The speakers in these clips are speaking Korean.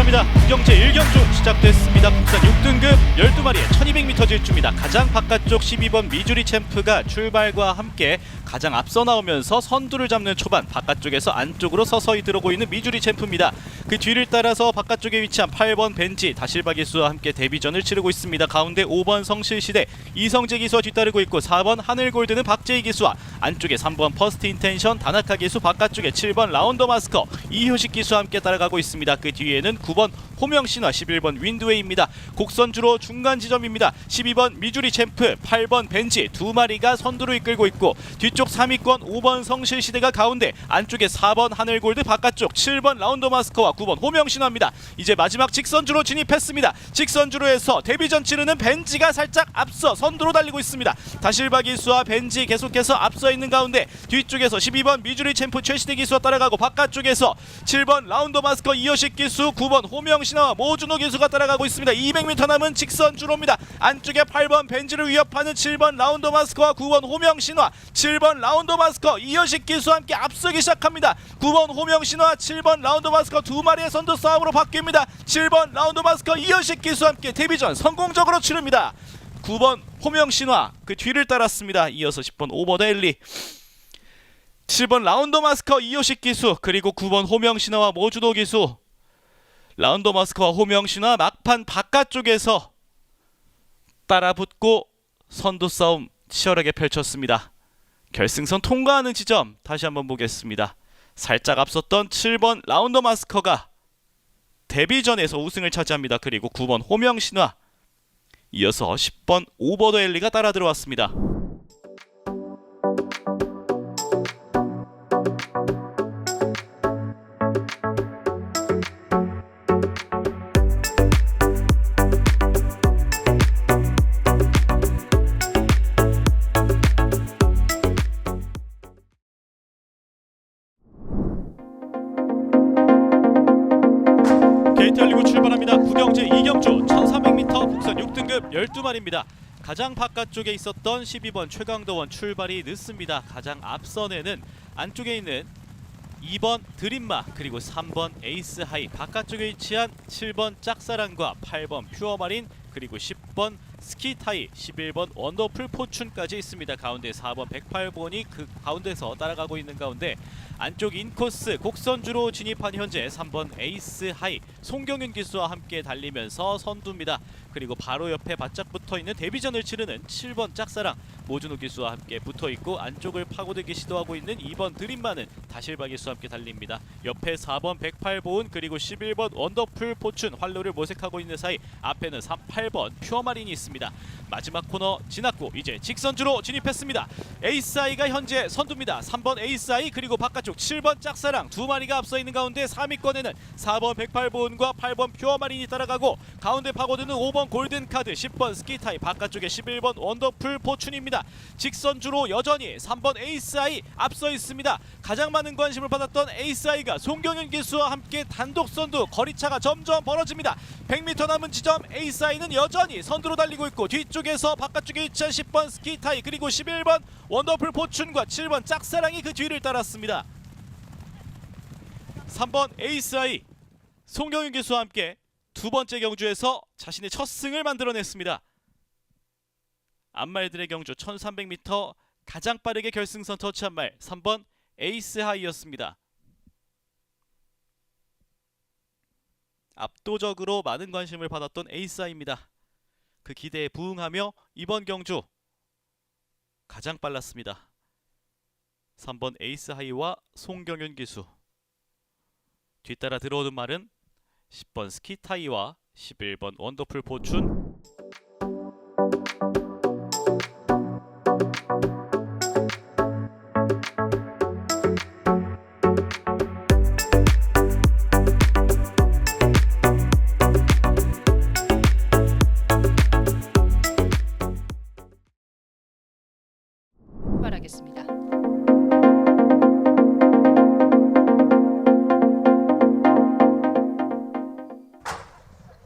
출발합니다. 국영제 1경주 시작됐습니다. 국산 6등급 12마리의 1200m 질주입니다. 가장 바깥쪽 12번 미주리 챔프가 출발과 함께 가장 앞서 나오면서 선두를 잡는 초반, 바깥쪽에서 안쪽으로 서서히 들어오고 있는 미주리 챔프입니다. 그 뒤를 따라서 바깥쪽에 위치한 8번 벤지 다실바 기수와 함께 데뷔전을 치르고 있습니다. 가운데 5번 성실시대 이성재 기수와 뒤따르고 있고, 4번 하늘골드는 박재희 기수와 안쪽에 3번 퍼스트 인텐션 다나카 기수, 바깥쪽에 7번 라운더 마스커 이효식 기수와 함께 따라가고 있습니다. 그 뒤에는 9번 호명신화, 11번 윈드웨이입니다. 곡선주로 중간 지점입니다. 12번 미주리 챔프, 8번 벤지 두 마리가 선두로 이끌고 있고, 뒤쪽 3위권 5번 성실시대가 가운데, 안쪽에 4번 하늘골드, 바깥쪽 7번 라운더 마스커와 9번 호명신화입니다. 이제 마지막 직선주로 진입했습니다. 직선주로에서 데뷔전 치르는 벤지가 살짝 앞서 선두로 달리고 있습니다. 다실바 기수와 벤지 계속해서 앞서 있는 가운데, 뒤쪽에서 12번 미주리 챔프 최시대 기수와 따라가고, 바깥쪽에서 7번 라운더 마스커 이효식 기수, 9번 호명신화와 모준호 기수가 따라가고 있습니다. 200m 남은 직선주로입니다. 안쪽에 8번 벤지를 위협하는 7번 라운더 마스커와 9번 호명신화, 7번 라운더 마스커 이효식 기수와 함께 앞서기 시작합니다. 9번 호명신화, 7번 라운더 마스커 두 마리의 선두 싸움으로 바뀝니다. 7번 라운더 마스커 이효식 기수와 함께 데뷔전 성공적으로 치릅니다. 9번 호명신화 그 뒤를 따랐습니다. 이어서 10번 오버데일리, 7번 라운더 마스커 이효식 기수, 그리고 9번 호명신화와 모주도 기수. 라운더 마스커와 호명신화 막판 바깥쪽에서 따라붙고 선두 싸움 치열하게 펼쳤습니다. 결승선 통과하는 지점 다시 한번 보겠습니다. 살짝 앞섰던 7번 라운더 마스커가 데뷔전에서 우승을 차지합니다. 그리고 9번 호명신화, 이어서 10번 오버더엘리가 따라 들어왔습니다. 게이트 열리고 출발합니다. 국영제 2경주 1300m 국산 6등급 12마리입니다. 가장 바깥쪽에 있었던 12번 최강더원 출발이 늦습니다. 가장 앞선에는 안쪽에 있는 2번 드림마, 그리고 3번 에이스하이, 바깥쪽에 위치한 7번 짝사랑과 8번 퓨어마린, 그리고 10번 스키타이, 11번 원더풀 포춘까지 있습니다. 가운데 4번 108번이 그 가운데서 따라가고 있는 가운데, 안쪽 인코스 곡선주로 진입한 현재 3번 에이스하이 송경윤 기수와 함께 달리면서 선두입니다. 그리고 바로 옆에 바짝 붙어있는 데뷔전을 치르는 7번 짝사랑 모준호 기수와 함께 붙어있고, 안쪽을 파고들기 시도하고 있는 2번 드림마는 다실바 기수와 함께 달립니다. 옆에 4번 108본 그리고 11번 원더풀 포춘 활로를 모색하고 있는 사이, 앞에는 8번 퓨어마린이 있습니다. 마지막 코너 지났고 이제 직선주로 진입했습니다. 에이스아이가 현재 선두입니다. 3번 에이스아이 그리고 바깥쪽 7번 짝사랑 두 마리가 앞서 있는 가운데, 3위권에는 4번 108본과 8번 퓨어마린이 따라가고, 가운데 파고드는 5번 골든카드, 10번 스키타이, 바깥쪽에 11번 원더풀 포춘입니다. 직선주로 여전히 3번 에이스아이 앞서 있습니다. 가장 많은 관심을 받았던 에이스아이가 송경윤 기수와 함께 단독 선두, 거리차가 점점 벌어집니다. 100m 남은 지점 에이스아이는 여전히 선두로 달리고 있고, 뒤쪽에서 바깥쪽에 위치한 10번 스키타이 그리고 11번 원더풀 포춘과 7번 짝사랑이 그 뒤를 따랐습니다. 3번 에이스아이 송경윤 기수와 함께 두 번째 경주에서 자신의 첫 승을 만들어냈습니다. 앞말들의 경주 1300m 가장 빠르게 결승선 터치한 말 3번 에이스하이였습니다. 압도적으로 많은 관심을 받았던 에이스하이입니다. 그 기대에 부응하며 이번 경주 가장 빨랐습니다. 3번 에이스하이와 송경윤 기수, 뒤따라 들어오는 말은 10번 스키타이와 11번 원더풀 포춘. 출발하겠습니다.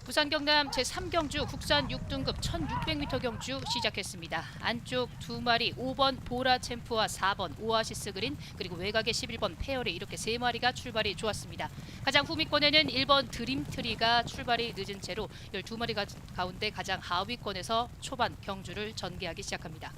부산 경남 제3경주 국산 6등급 1600m 경주 시작했습니다. 안쪽 두 마리 5번 보라 챔프와 4번 오아시스 그린, 그리고 외곽에 11번 페어리, 이렇게 세 마리가 출발이 좋았습니다. 가장 후미권에는 1번 드림트리가 출발이 늦은 채로 12마리 가운데 가장 하위권에서 초반 경주를 전개하기 시작합니다.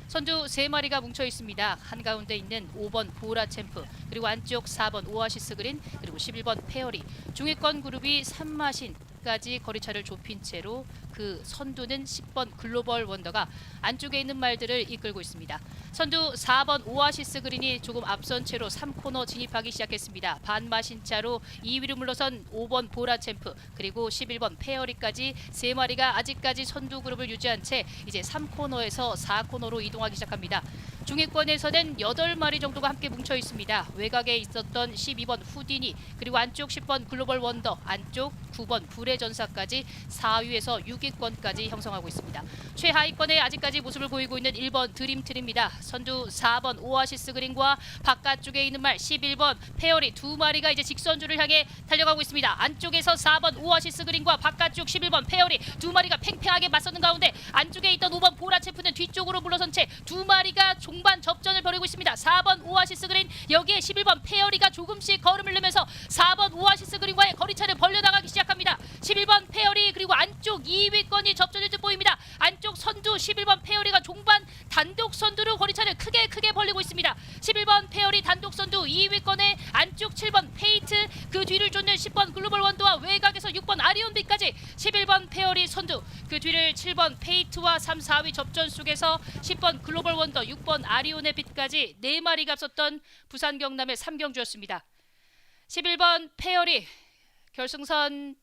선두 3마리가 뭉쳐 있습니다. 한가운데 있는 5번 보라챔프, 그리고 안쪽 4번 오아시스 그린, 그리고 11번 페어리. 중위권 그룹이 3마신까지 거리차를 좁힌 채로 그 선두는 10번 글로벌 원더가 안쪽에 있는 말들을 이끌고 있습니다. 선두 4번 오아시스 그린이 조금 앞선 채로 3코너 진입하기 시작했습니다. 반마신차로 2위를 물러선 5번 보라챔프, 그리고 11번 페어리까지 3마리가 아직까지 선두 그룹을 유지한 채 이제 3코너에서 4코너로 이동하기 시작합니다. 중위권에서는 8마리 정도가 함께 뭉쳐 있습니다. 외곽에 있었던 12번 후디니, 그리고 안쪽 10번 글로벌 원더, 안쪽 9번 불의 전사까지 4위에서 6위권까지 형성하고 있습니다. 최하위권에 아직까지 모습을 보이고 있는 1번 드림트리입니다. 선두 4번 오아시스 그린과 바깥쪽에 있는 말 11번 페어리 2마리가 이제 직선주를 향해 달려가고 있습니다. 안쪽에서 4번 오아시스 그린과 바깥쪽 11번 페어리 2마리가 팽팽하게 맞서는 가운데 안쪽에 있던 5번 보라체프는 뒤쪽으로 물러선 채 2마리가 종반 접전을 벌이고 있습니다. 4번 오아시스 그린, 여기에 11번 페어리가 조금씩 걸음을 내면서 4번 오아시스 그린과의 거리차를 벌려나가기 시작합니다. 11번 페어리, 그리고 안쪽 2위권이 접전일 듯 보입니다. 안쪽 선두 11번 페어리가 종반 단독 선두로 거리차를 크게 벌리고 있습니다. 11번 페어리 단독 선두, 2위권에 안쪽 7번 페이트, 그 뒤를 쫓는 10번 글로벌 원더와 외곽에서 6번 아리온빛까지 11번 페어리 선두, 그 뒤를 7번 페이트와 3, 4위 접전 속에서 10번 글로벌 원더, 6번 아리온의 빛까지 4마리가 앞섰던 부산 경남의 3경주였습니다. 11번 페어리 결승선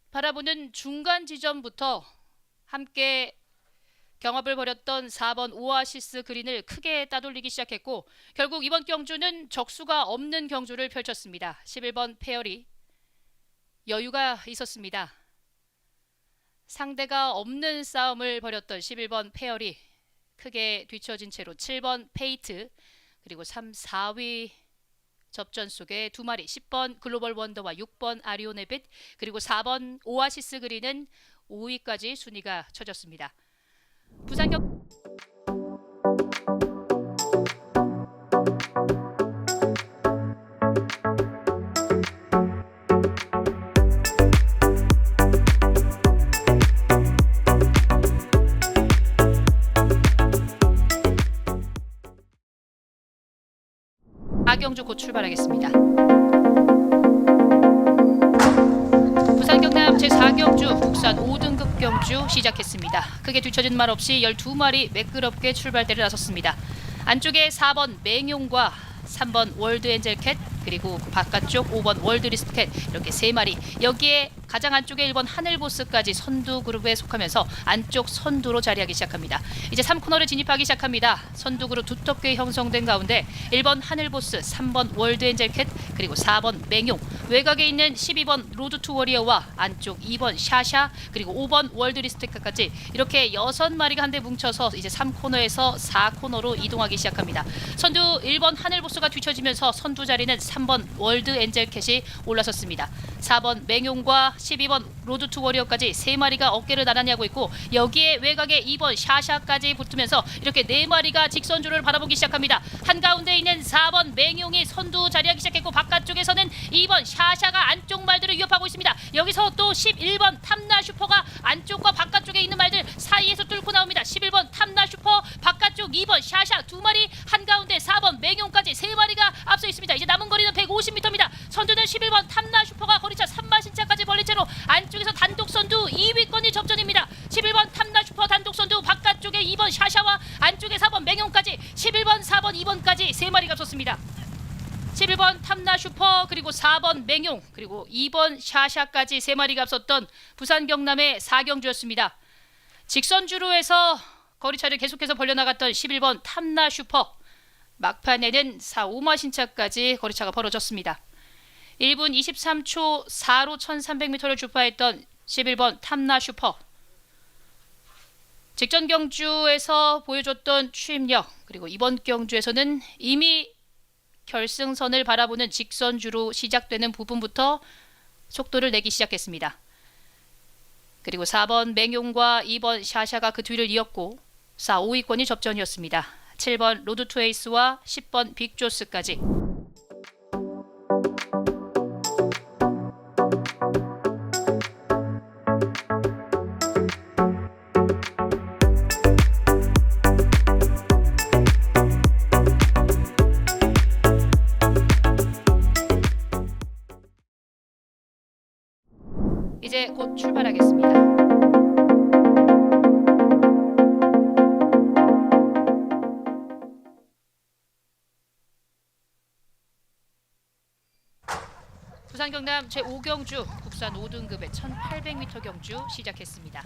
바라보는 중간 지점부터 함께 경합을 벌였던 4번 오아시스 그린을 크게 따돌리기 시작했고, 결국 이번 경주는 적수가 없는 경주를 펼쳤습니다. 11번 페어리 여유가 있었습니다. 상대가 없는 싸움을 벌였던 11번 페어리 크게 뒤처진 채로 7번 페이트, 그리고 3, 4위 접전 속에 2마리 10번 글로벌 원더와 6번 아리온의 빛, 그리고 4번 오아시스 그린은 5위까지 순위가 쳐졌습니다. 부산경 경주 곧 출발하겠습니다. 부산 경남 제4경주 국산 5등급 경주 시작했습니다. 크게 뒤처진 말 없이 12마리 매끄럽게 출발대를 나섰습니다. 안쪽에 4번 맹용과 3번 월드 엔젤캣, 그리고 그 바깥쪽 5번 월드 리스트캣, 이렇게 3마리, 여기에 가장 안쪽에 1번 하늘보스까지 선두 그룹에 속하면서 안쪽 선두로 자리하기 시작합니다. 이제 3코너를 진입하기 시작합니다. 선두 그룹 두텁게 형성된 가운데 1번 하늘보스, 3번 월드 엔젤캣, 그리고 4번 맹용, 외곽에 있는 12번 로드 투 워리어와 안쪽 2번 샤샤, 그리고 5번 월드 리스트캣까지 이렇게 6마리가 한데 뭉쳐서 이제 3코너에서 4코너로 이동하기 시작합니다. 선두 1번 하늘보스가 뒤처지면서 선두 자리는 3번 월드 엔젤캣이 올라섰습니다. 4번 맹용과 12번 로드 투 워리어까지 3마리가 어깨를 나란히 하고 있고, 여기에 외곽에 2번 샤샤까지 붙으면서 이렇게 4마리가 직선주를 바라보기 시작합니다. 한가운데 있는 4번 맹용이 선두 자리하기 시작했고, 바깥쪽에서는 2번 샤샤가 안쪽 말들을 위협하고 있습니다. 여기서 또 11번 탐나 슈퍼가 안쪽과 바깥쪽에 있는 말들 사이에서 뚫고 나옵니다. 11번 탐나 슈퍼, 바깥쪽 2번 샤샤 2마리, 한가운데 4번 맹용까지 3마리가 앞서 있습니다. 이제 남은 거리는 150m입니다. 선두는 11번 탐나 슈퍼가 거리차 3마신차까지 벌린 채로 안쪽에서 단독 선두 2위권이 접전입니다. 11번 탐나 슈퍼 단독 선두, 바깥쪽에 2번 샤샤와 안쪽에 4번 맹용까지 11번, 4번, 2번까지 3마리가 앞섰습니다. 11번 탐나 슈퍼, 그리고 4번 맹용, 그리고 2번 샤샤까지 3마리가 앞섰던 부산 경남의 4경주였습니다. 직선주로 해서 거리차를 계속해서 벌려나갔던 11번 탐나 슈퍼, 막판에는 4, 5마신차까지 거리차가 벌어졌습니다. 1분 23초 4로 1300m를 주파했던 11번 탐나 슈퍼, 직전 경주에서 보여줬던 추임력, 그리고 이번 경주에서는 이미 결승선을 바라보는 직선주로 시작되는 부분부터 속도를 내기 시작했습니다. 그리고 4번 맹용과 2번 샤샤가 그 뒤를 이었고 4, 5위권이 접전이었습니다. 7번 로드 투 에이스와 10번 빅조스까지. 이제 곧 출발하겠습니다. 부산 경남 제5경주 국산 5등급의 1800m 경주 시작했습니다.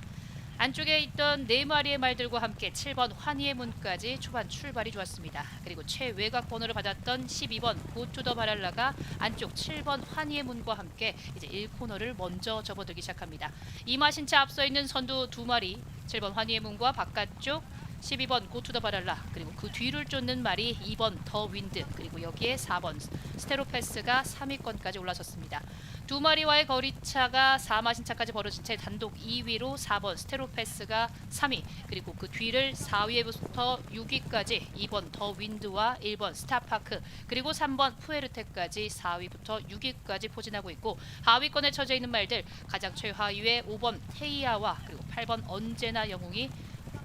안쪽에 있던 4마리의 말들과 함께 7번 환희의 문까지 초반 출발이 좋았습니다. 그리고 최외곽 번호를 받았던 12번 고투더 바랄라가 안쪽 7번 환희의 문과 함께 이제 1코너를 먼저 접어들기 시작합니다. 이마신차 앞서 있는 선두 2마리 7번 환희의 문과 바깥쪽 12번 고투더 바랄라 그리고 그 뒤를 쫓는 말이 2번 더 윈드 그리고 여기에 4번 스테로패스가 3위권까지 올라섰습니다. 2마리와의 거리차가 4마신차까지 벌어진 채 단독 2위로 4번 스테로패스가 3위 그리고 그 뒤를 4위부터 6위까지 2번 더 윈드와 1번 스타파크 그리고 3번 푸에르테까지 4위부터 6위까지 포진하고 있고 하위권에 처져 있는 말들 가장 최하위의 5번 테이아와 그리고 8번 언제나 영웅이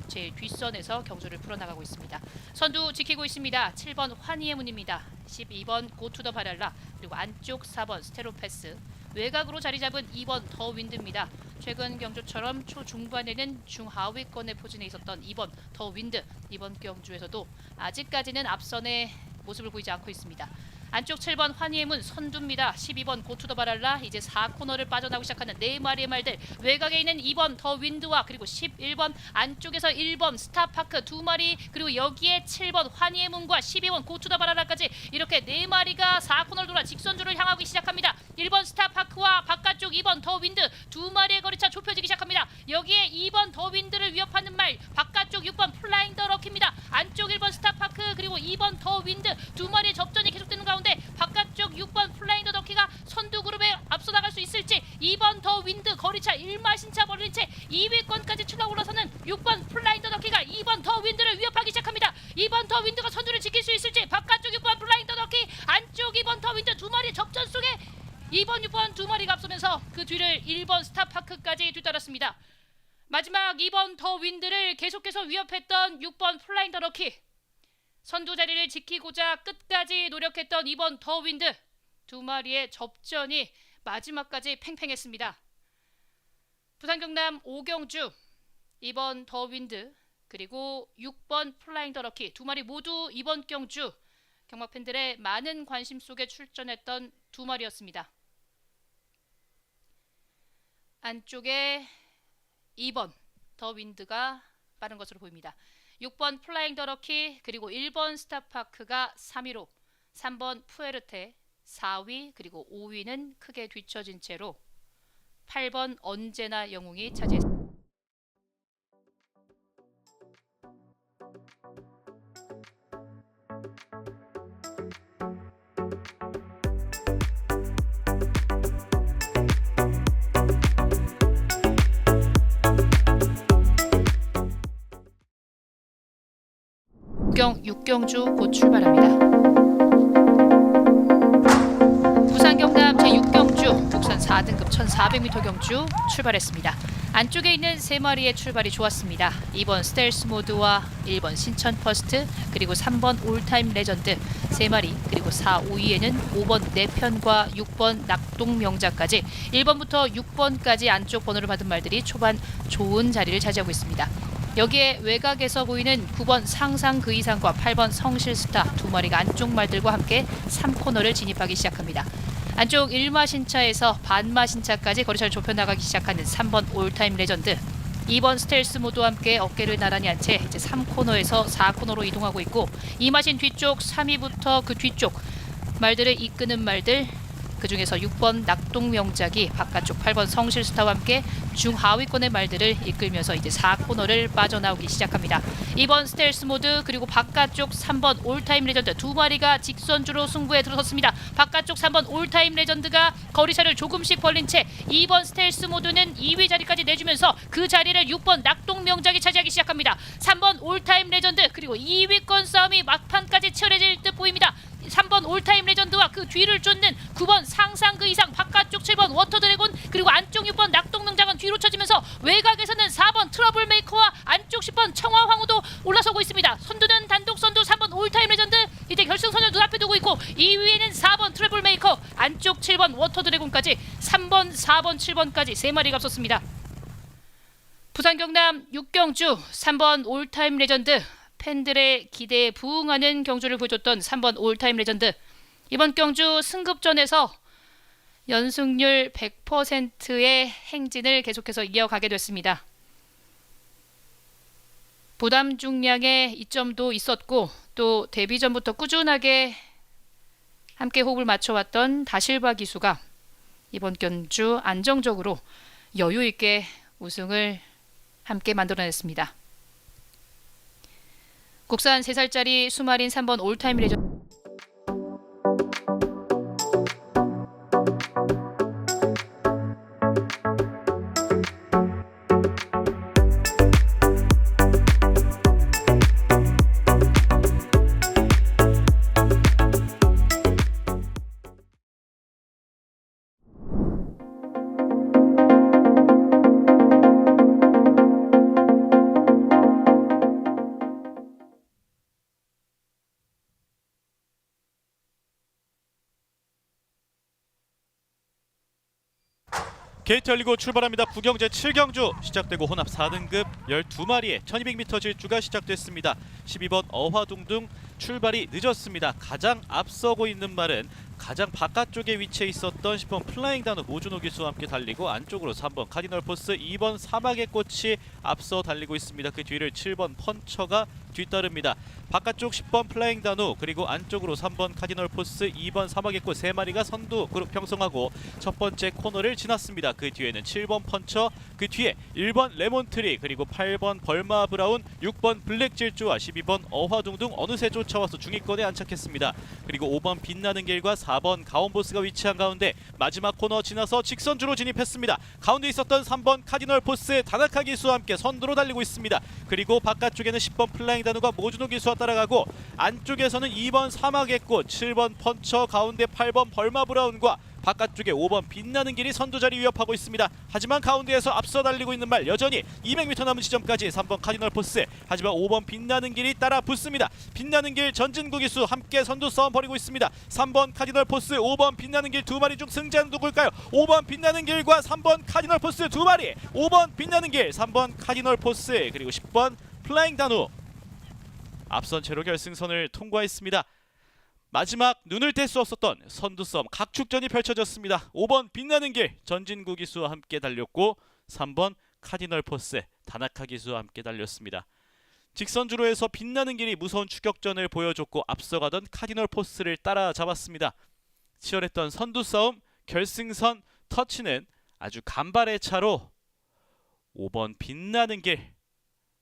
제일 뒷선에서 경주를 풀어나가고 있습니다. 선두 지키고 있습니다. 7번 환희의 문입니다. 12번 고투더 바랄라 그리고 안쪽 4번 스테로패스 외곽으로 자리 잡은 2번 더 윈드입니다. 최근 경주처럼 초중반에는 중하위권에 포진해 있었던 2번 더 윈드 이번 경주에서도 아직까지는 앞선의 모습을 보이지 않고 있습니다. 안쪽 7번 환희의 문 선두입니다. 12번 고투더 바랄라 이제 4코너를 빠져나오기 시작하는 4마리의 말들 외곽에 있는 2번 더 윈드와 그리고 11번 안쪽에서 1번 스타파크 2마리 그리고 여기에 7번 환희의 문과 12번 고투더 바랄라까지 이렇게 4마리가 4코너를 돌아 직선주를 향하기 시작합니다. 1번 스타파크와 바깥쪽 2번 더 윈드 2마리의 거리차 좁혀지기 시작합니다. 여기에 2번 더 윈드를 위협하는 말 바깥쪽 6번 플라잉 더 럭키입니다. 안쪽 1번 스타파크 그리고 2번 더 윈드 2마리의 접전이 계속되는 가운데 바깥쪽 6번 플라잉 더 럭키가 선두 그룹에 앞서 나갈 수 있을지 2번 더 윈드 거리차 1마신차 벌린 채 2위권까지 추가 올라서는 6번 플라잉 더 럭키가 2번 더 윈드를 위협하기 시작합니다. 2번 더 윈드가 선두를 지킬 수 있을지 바깥쪽 6번 플라잉 더 럭키 안쪽 2번 더 윈드 2마리 접전 속에 2번 6번 2마리가 앞서면서 그 뒤를 1번 스타파크까지 뒤따랐습니다. 마지막 2번 더 윈드를 계속해서 위협했던 6번 플라잉 더 럭키 선두 자리를 지키고자 끝까지 노력했던 2번 더 윈드 2마리의 접전이 마지막까지 팽팽했습니다. 부산 경남 5경주 2번 더 윈드 그리고 6번 플라잉 더 럭키 2마리 모두 이번 경주 경마 팬들의 많은 관심 속에 출전했던 2마리였습니다. 안쪽에 2번 더 윈드가 빠른 것으로 보입니다. 6번 플라잉 더 럭키 그리고 1번 스타파크가 3위로 3번 푸에르테 4위 그리고 5위는 크게 뒤처진 채로 8번 언제나 영웅이 차지했습니다. 육경주 곧 출발합니다. 부산 경남 제6경주 국산 4등급 1400m 경주 출발했습니다. 안쪽에 있는 3마리의 출발이 좋았습니다. 2번 스텔스 모드와 1번 신천 퍼스트 그리고 3번 올타임 레전드 3마리 그리고 4, 5위에는 5번 내편과 6번 낙동명자까지 1번부터 6번까지 안쪽 번호를 받은 말들이 초반 좋은 자리를 차지하고 있습니다. 여기에 외곽에서 보이는 9번 상상 그 이상과 8번 성실스타 2마리가 안쪽 말들과 함께 3코너를 진입하기 시작합니다. 안쪽 1마신차에서 반마신차까지 거리차를 좁혀나가기 시작하는 3번 올타임 레전드 2번 스텔스 모드와 함께 어깨를 나란히 한 채 이제 3코너에서 4코너로 이동하고 있고 2마신 뒤쪽 3위부터 그 뒤쪽 말들을 이끄는 말들 그 중에서 6번 낙동명작이 바깥쪽 8번 성실스타와 함께 중하위권의 말들을 이끌면서 이제 4코너를 빠져나오기 시작합니다. 2번 스텔스 모드 그리고 바깥쪽 3번 올타임 레전드 2마리가 직선주로 승부에 들어섰습니다. 바깥쪽 3번 올타임 레전드가 거리차를 조금씩 벌린 채 2번 스텔스 모드는 2위 자리까지 내주면서 그 자리를 6번 낙동명작이 차지하기 시작합니다. 3번 올타임 레전드 그리고 2위권 싸움이 막판까지 치열해질 듯 보입니다. 3번 올타임 레전드와 그 뒤를 쫓는 9번 상상 그 이상 바깥쪽 7번 워터드래곤 그리고 안쪽 6번 낙동명작은 뒤로 쳐지면서 외곽에서는 4번 트러블 메이커와 안쪽 10번 청화황후도 올라서고 있습니다. 선두는 단독 선두 3번 올타임 레전드 이제 결승선을 눈앞에 두고 있고 2위에는 4번 트러블 메이커 안쪽 7번 워터드래곤까지 3번 4 4번, 7번까지 3마리가 앞섰습니다. 부산 경남 6경주 3번 올타임 레전드, 팬들의 기대에 부응하는 경주를 보여줬던 3번 올타임 레전드. 이번 경주 승급전에서 연승률 100%의 행진을 계속해서 이어가게 됐습니다. 부담 중량의 이점도 있었고 또 데뷔 전부터 꾸준하게 함께 호흡을 맞춰왔던 다실바 기수가 이번 경주 안정적으로 여유 있게 우승을 함께 만들어냈습니다. 국산 3살짜리 수마린 3번 올타임 레전드. 게이트 열리고 출발합니다. 부경제 7경주 시작되고 혼합 4등급 12마리의 1200m 질주가 시작됐습니다. 12번 어화둥둥 출발이 늦었습니다. 가장 앞서고 있는 말은 가장 바깥쪽에 위치해 있었던 10번 플라잉 단우 모준호 기수와 함께 달리고 안쪽으로 3번 카디널 포스, 2번 사막의 꽃이 앞서 달리고 있습니다. 그 뒤를 7번 펀처가 뒤따릅니다. 바깥쪽 10번 플라잉 단우 그리고 안쪽으로 3번 카디널 포스, 2번 사막의 꽃 3마리가 선두 그룹 형성하고 첫 번째 코너를 지났습니다. 그 뒤에는 7번 펀처, 그 뒤에 1번 레몬트리 그리고 8번 벌마 브라운, 6번 블랙 질주와 12번 어화둥둥 어느새 쫓아와서 중위권에 안착했습니다. 그리고 5번 빛나는 길과 4번 가온보스가 위치한 가운데 마지막 코너 지나서 직선주로 진입했습니다. 가운데 있었던 3번 카디널 포스의 다나카 기수와 함께 선두로 달리고 있습니다. 그리고 바깥쪽에는 10번 플라잉 단우가 모준호 기수와 따라가고 안쪽에서는 2번 사막의 꽃, 7번 펀처, 가운데 8번 벌마 브라운과 바깥쪽에 5번 빛나는 길이 선두자리 위협하고 있습니다. 하지만 가운데에서 앞서 달리고 있는 말 여전히 200m 남은 지점까지 3번 카디널 포스, 하지만 5번 빛나는 길이 따라 붙습니다. 빛나는 길 전진구 기수 함께 선두 싸움 벌이고 있습니다. 3번 카디널 포스, 5번 빛나는 길 두 마리 중 승자는 누굴까요? 5번 빛나는 길과 3번 카디널 포스 두 마리, 5번 빛나는 길, 3번 카디널 포스 그리고 10번 플라잉 단우 앞선 채로 결승선을 통과했습니다. 마지막 눈을 뗄 수 없었던 선두 싸움 각축전이 펼쳐졌습니다. 5번 빛나는 길 전진구 기수와 함께 달렸고 3번 카디널 포스 다나카 기수와 함께 달렸습니다. 직선주로 해서 빛나는 길이 무서운 추격전을 보여줬고 앞서가던 카디널 포스를 따라잡았습니다. 치열했던 선두 싸움 결승선 터치는 아주 간발의 차로 5번 빛나는 길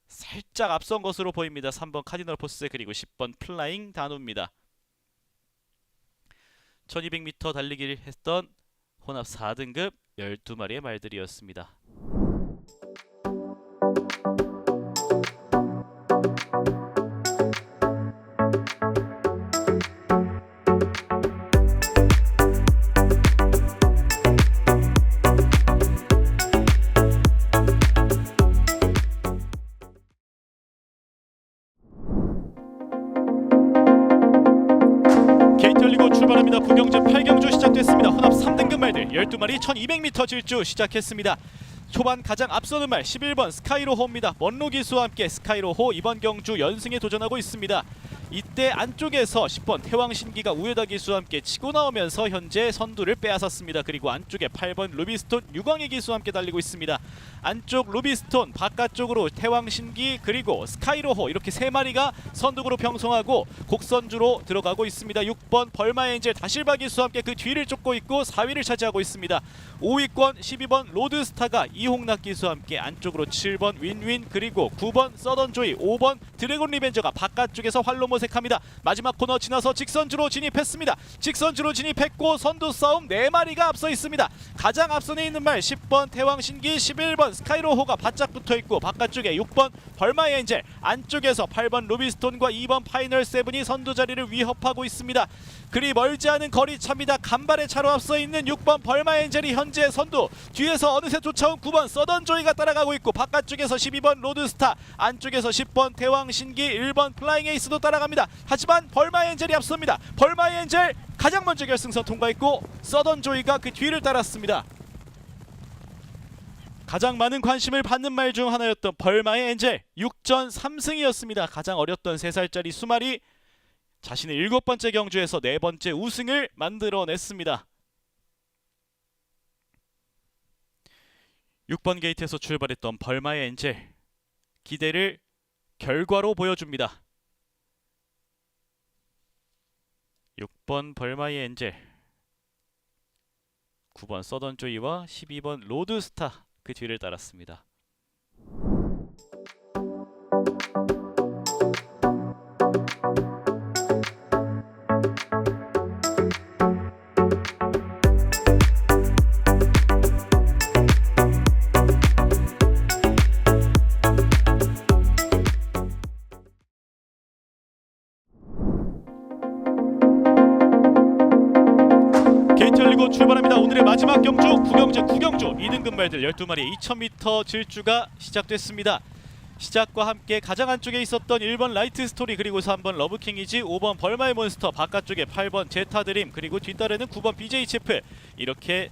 살짝 앞선 것으로 보입니다. 3번 카디널 포스 그리고 10번 플라잉 단우입니다. 1200m 달리기를 했던 혼합 4등급 12마리의 말들이었습니다. 게이트 열리고 출발합니다. 부경제 8경주 시작됐습니다. 혼합 3등급 말들 12마리 1200m 질주 시작했습니다. 초반 가장 앞서는 말 11번 스카이로호입니다. 먼로 기수와 함께 스카이로호 이번 경주 연승에 도전하고 있습니다. 이때 안쪽에서 10번 태왕신기가 우에다 기수와 함께 치고 나오면서 현재 선두를 빼앗았습니다. 그리고 안쪽에 8번 루비스톤 유광희 기수와 함께 달리고 있습니다. 안쪽 루비스톤, 바깥쪽으로 태왕신기 그리고 스카이로호 이렇게 세 마리가 선두그룹 형성하고 곡선주로 들어가고 있습니다. 6번 벌마엔젤 다실바 기수와 함께 그 뒤를 쫓고 있고 4위를 차지하고 있습니다. 5위권 12번 로드스타가 이홍락 기수와 함께 안쪽으로 7번 윈윈 그리고 9번 서던조이, 5번 드래곤 리벤저가 바깥쪽에서 활로 모색합니다. 마지막 코너 지나서 직선주로 진입했습니다. 직선주로 진입했고 선두 싸움 4마리가 앞서 있습니다. 가장 앞선에 있는 말 10번 태왕신기, 11번 스카이로호가 바짝 붙어있고 바깥쪽에 6번 벌마엔젤, 안쪽에서 8번 루비스톤과 2번 파이널 세븐이 선두 자리를 위협하고 있습니다. 그리 멀지 않은 거리차입니다. 간발의 차로 앞서 있는 6번 벌마엔젤이 현재 선두, 뒤에서 어느새 쫓아온 9번 서던조이가 따라가고 있고 바깥쪽에서 12번 로드스타, 안쪽에서 10번 태왕신기, 1번 플라잉 에이스도 따라갑니다. 하지만 벌마엔젤이 앞섭니다. 벌마엔젤 가장 먼저 결승선 통과했고 서던조이가 그 뒤를 따랐습니다. 가장 많은 관심을 받는 말 중 하나였던 벌마의 엔젤 6전 3승이었습니다. 가장 어렸던 3살짜리 수마리 자신의 7번째 경주에서 4번째 우승을 만들어냈습니다. 6번 게이트에서 출발했던 벌마의 엔젤 기대를 결과로 보여줍니다. 6번 벌마의 엔젤 9번 서던조이와 12번 로드스타 그 뒤를 따랐습니다. 게이트 열리고 출발합니다. 오늘의 마지막 경주 구경제 구경주 2등급 말들 12마리 2000m 질주가 시작됐습니다. 시작과 함께 가장 안쪽에 있었던 1번 라이트 스토리 그리고 3번 러브킹이지 5번 벌마의 몬스터 바깥쪽에 8번 제타드림 그리고 뒤따르는 9번 BJ 체프 이렇게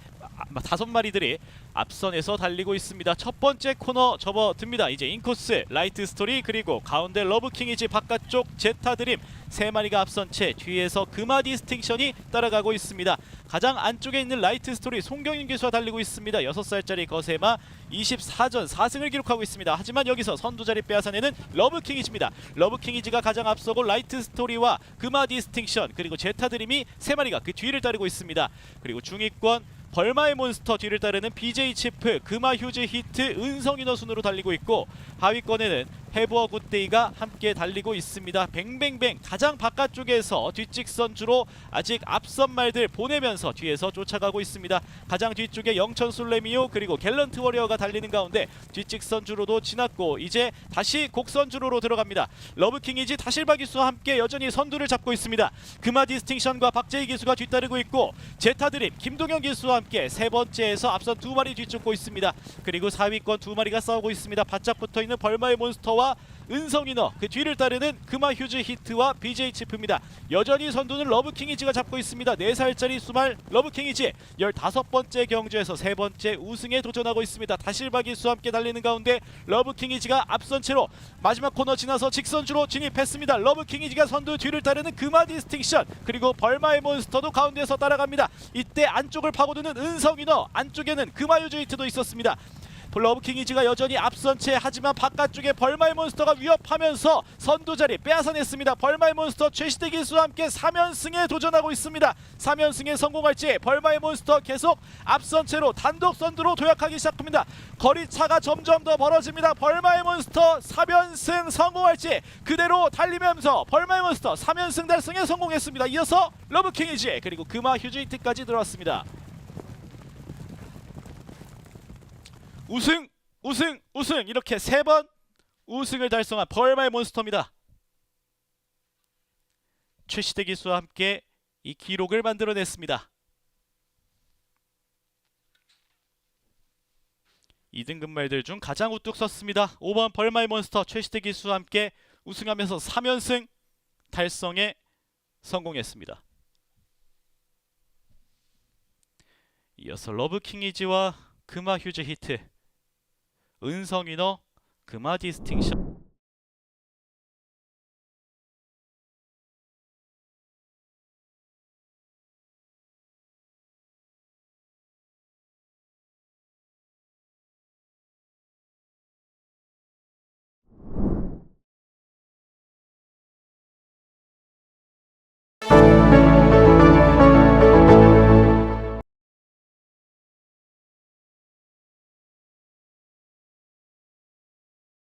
5마리들이 앞선에서 달리고 있습니다. 첫 번째 코너 접어듭니다. 이제 인코스 라이트 스토리 그리고 가운데 러브킹이지 바깥쪽 제타드림 3마리가 앞선 채 뒤에서 금화 디스팅션이 따라가고 있습니다. 가장 안쪽에 있는 라이트 스토리 송경인 기수와 달리고 있습니다. 6살짜리 거세마 24전 4승을 기록하고 있습니다. 하지만 여기서 선두자리 빼앗아내는 러브킹이지입니다. 러브킹이지가 가장 앞서고 라이트 스토리와 금화 디스팅션 그리고 제타드림이 3마리가 그 뒤를 따르고 있습니다. 그리고 중위권 벌마의 몬스터 뒤를 따르는 BJ 치프, 금화 휴즈 히트, 은성인어 순으로 달리고 있고 하위권에는 해부어 굿데이가 함께 달리고 있습니다. 뱅뱅뱅 가장 바깥쪽에서 뒷직선주로 아직 앞선 말들 보내면서 뒤에서 쫓아가고 있습니다. 가장 뒤쪽에 영천 솔레미오 그리고 갤런트 워리어가 달리는 가운데 뒷직선주로도 지났고 이제 다시 곡선주로로 들어갑니다. 러브킹이지 다실바 기수와 함께 여전히 선두를 잡고 있습니다. 금화 디스팅션과 박재희 기수가 뒤따르고 있고 제타드림, 김동현 기수와 함께 세 번째에서 앞선 2마리 뒤쫓고 있습니다. 그리고 4위권 2마리가 싸우고 있습니다. 바짝 붙어있는 벌마의 몬스터와 은성인어 그 뒤를 따르는 금화 휴즈 히트와 BJ 치프입니다. 여전히 선두는 러브킹이지가 잡고 있습니다. 4살짜리 수말 러브킹이지 15번째 경주에서 3번째 우승에 도전하고 있습니다. 다실바 기수와 함께 달리는 가운데 러브킹이지가 앞선 채로 마지막 코너 지나서 직선주로 진입했습니다. 러브킹이지가 선두 뒤를 따르는 금화 디스팅션 그리고 벌마의 몬스터도 가운데에서 따라갑니다. 이때 안쪽을 파고드는 은성인어 안쪽에는 금화 휴즈 히트도 있었습니다. 러브킹이지가 여전히 앞선 채 하지만 바깥쪽에 벌마의 몬스터가 위협하면서 선두자리 빼앗아냈습니다. 벌마의 몬스터 최시대 기수와 함께 3연승에 도전하고 있습니다. 3연승에 성공할지 벌마의 몬스터 계속 앞선 채로 단독 선두로 도약하기 시작합니다. 거리차가 점점 더 벌어집니다. 벌마의 몬스터 3연승 성공할지 그대로 달리면서 벌마의 몬스터 3연승 달성에 성공했습니다. 이어서 러브킹이지 그리고 금화 휴즈히트까지 들어왔습니다. 우승, 우승, 우승 이렇게 3번 우승을 달성한 벌마의 몬스터입니다. 최시대 기수와 함께 이 기록을 만들어냈습니다. 2등급 말들 중 가장 우뚝 섰습니다. 5번 벌마의 몬스터 최시대 기수와 함께 우승하면서 3연승 달성에 성공했습니다. 이어서 러브킹이지와 금화 휴즈 히트 은성인어 금화 디스팅션